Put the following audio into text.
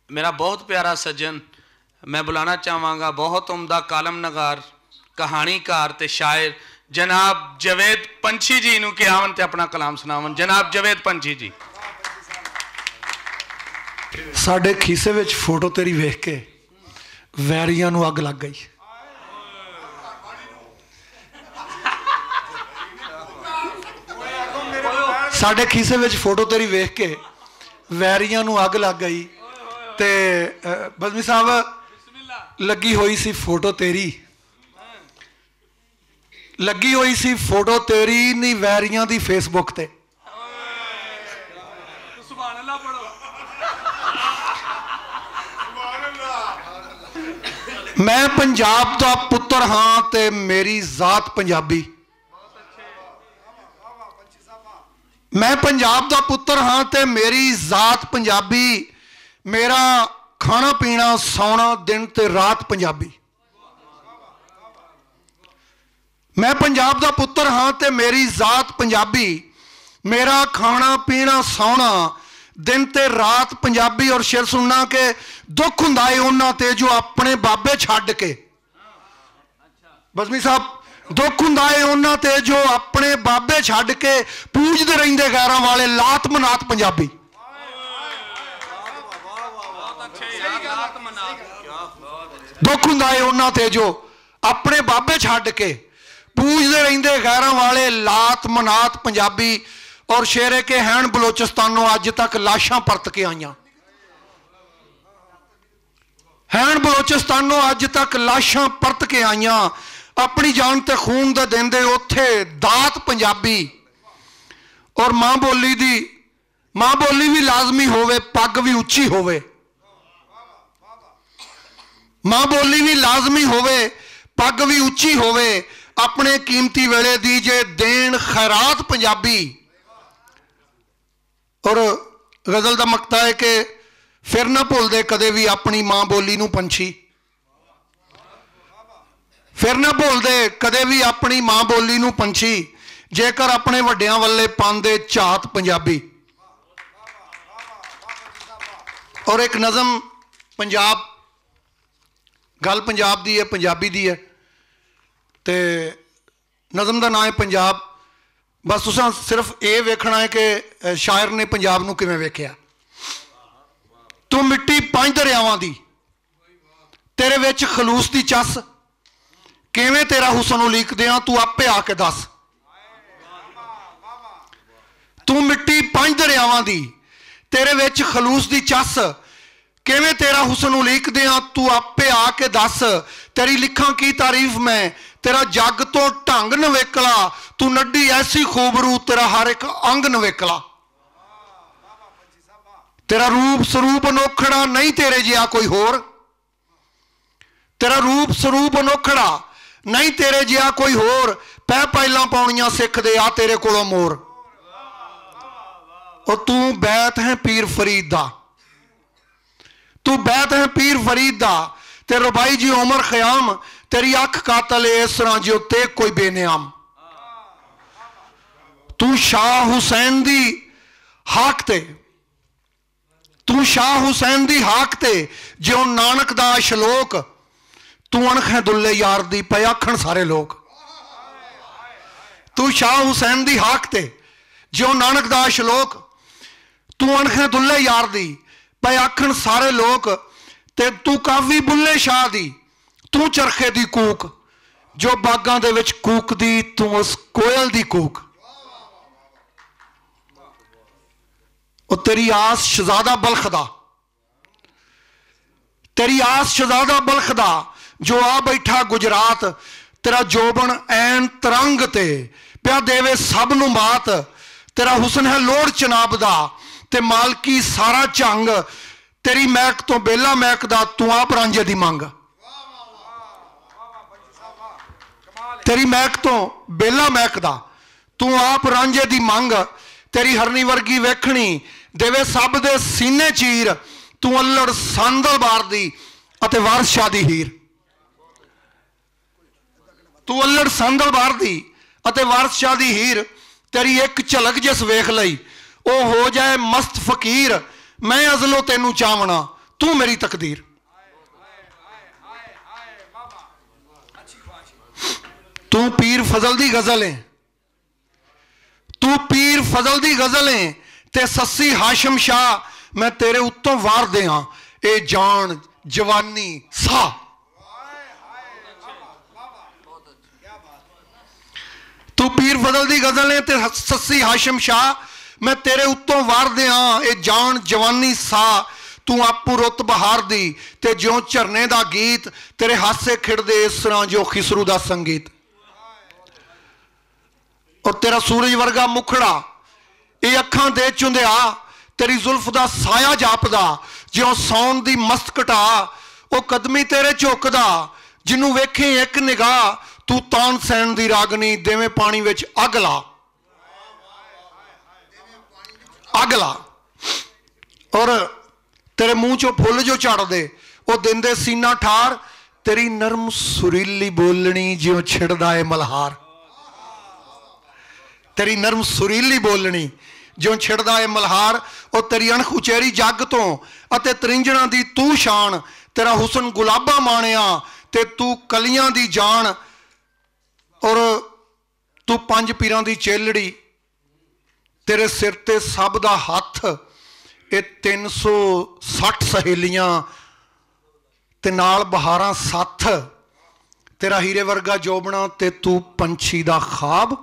मेरा बहुत प्यारा सज्जन मैं बुलाना चाहवागा, बहुत उम्दा कालम नगार, कहानीकार ते शायर जनाब जवेद पंछी जी नूं कि आवन ते अपना कलाम सुनावन। जनाब जवेद पंछी जी। साडे खीसे विच फोटो तेरी वेख के वैरियां नूं अग लग गई। साडे खीसे विच फोटो तेरी वेख के वैरियां नूं अग लग गई। ते बज़मी साहब लगी हुई सी फोटो तेरी, लगी हुई सी फोटो तेरी नी वैरियां दी फेसबुक ते। मैं पंजाब दा पुत्र हाँ ते मेरी जात पंजाबी। मैं पंजाब दा पुत्र हाँ ते मेरी जात पंजाबी। मेरा खाना पीना सौना दिन ते रात पंजाबी। मैं पंजाब दा पुत्र हाँ ते मेरी जात पंजाबी। मेरा खाना पीना सौना दिन ते रात पंजाबी। और शेर सुनना के दुख हुंदा है उन्हां ते जो अपने बाबे छड्ड के। बज़मी साहब दुख हुंदा है उन्हां ते जो अपने बाबे छड्ड के पूजदे रहिंदे गैरां वाले लात मनात पंजाबी। दुख हुंदा है उन्हां ते जो अपने बाबे छड्ड के पूजदे रहिंदे गैरां वाले लात मनात पंजाबी। और शेरे के हैन बलोचिस्तानों अज तक लाशां परत के आईयां। हैन बलोचिस्तानों अज तक लाशां परत के आईयां। अपनी जान ते खून दे देंदे उत्थे दात पंजाबी। और मां बोली भी लाजमी होवे, पग भी उच्ची होवे। मां बोली भी लाजमी होवे, पग भी उच्ची होवे। अपने कीमती वेले दी जे देन खैरात पंजाबी। और गजल का मकता है कि फिर ना भुलदे कदे भी अपनी मां बोली नूं पंछी। फिर ना भुलदे कदे भी अपनी मां बोली नूं पंछी। जेकर अपने वड्डियां वल्ले पांदे झात पंजाबी। और एक नज़म पंजाब, गल पंजाब दी है, पंजाबी दी है। ते नज़म का नाम है पंजाब। बस तुसां सिर्फ ये वेखना है कि शायर ने पंजाब नूं किवें वेखिया। तू मिट्टी पंज दरियावां दी, तेरे विच खलूस दी चस, किवें तेरा हुसन उलीकदियां तू आपे आके दस। तू मिट्टी पंज दरियावां दी, तेरे विच खलूस दी चस, किवें तेरा हुसन उलीकदियां तू आपे आके दस। तेरी लिखां की तारीफ मैं, तेरा जग तो ढंग नवेकला, तू नड्डी ऐसी खूबरू तेरा हर एक अंग नवेकला। तेरा रूप स्वरूप अनोखड़ा नहीं तेरे जिहा कोई होर। तेरा रूप स्वरूप अनोखड़ा नहीं तेरे जिहा कोई होर। पै पैलां पाउणियां सिखदे आ तेरे कोलों मोर। और तू बैत है पीर फरीद दा, तू बैत है पीर फरीद दा। ते रुबाई जी उमर खयाम, तेरी अख कातल इस तरह जो ते कोई बेनियाम। तू शाह हुसैन दी हाक ते, तू शाह हुसैन दी हाक ते जो नानक दा शलोक। तू अणख है दुल्ले यार दी पे आखण सारे लोग। तू शाह हुसैन दी हाक ते जो नानक दा शलोक। तू अणख है दुल्ले यार दी पे आखण सारे लोग। ते तू कावी बुल्ले शाह दी, तू चरखे दी कूक जो बागां दे विच कूक दी, तू उस कोयल दी कूक। और तेरी आस शहजादा बल्ख दा, तेरी आस शहजादा बल्ख दा जो आ बैठा गुजरात। तेरा जोबन ऐन तरंग ते प्या देवे सब नूं मात। तेरा हुसन है लोड़ चनाब दा ते मालकी सारा झंग। तेरी महक तो बेला महकदा तू आप रांझे दी मंग। तेरी महक तो बेला महकदा तू आप रांझे दी मंग। तेरी हरनी वर्गी वेखणी देवे सब दे सीने चीर। तू अल्लड़ सांदल बार दी अते वारस शाह दी हीर। तू अल्लड़ सांदल बार दी अते वारस शाह दी हीर। तेरी एक झलक जिस वेख लई ओ हो जाए मस्त फकीर। मैं अजलों तेनू चावना तू मेरी तकदीर। तू पीर फजल दी गजल है, तू पीर फजल दी गजल है ते सस्सी हाशम शाह मैं तेरे उत्तों वार दे हाँ ए जान जवानी सा। तू पीर फजल दी गजल है ते सस्सी हाशम शाह मैं तेरे उत्तों वार दे हाँ ए जान जवानी सा। तू आपू रुत बहार दी ते ज्यों झरने दा गीत तेरे हासे खिड़दे इस तरह जो खिसरू दा संगीत। और तेरा सूरज वर्गा मुखड़ा ये अखां दे चुंदिया तेरी जुल्फ दा साया जापदा ज्यों सौन दी मस्त कटा वो कदमी तेरे झुकदा जिन्नू वेखे एक निगाह तू तान सैन दी रागनी देवें पानी विच अग ला अग ला। और तेरे मुंह चो फुल जो झड़ दे वो देंदे सीना ठार तेरी नरम सुरीली बोलनी ज्यों छिड़दा है मल्हार। तेरी नरम सुरीली बोलनी ज्यों छिड़दा है मल्हार। और तेरी अणख उचेरी जग तो अते तरिंजणा दी तू शान तेरा हुसन गुलाबा माणिया ते तू कलियां दी जान। और तू पंज पीरां दी चेलड़ी तेरे सिर ते सब दा हथ ये 360 सहेलियां ते नाल बहारां सत्थ तेरा हीरे वर्गा जोबना ते तू पंछी दा ख्वाब।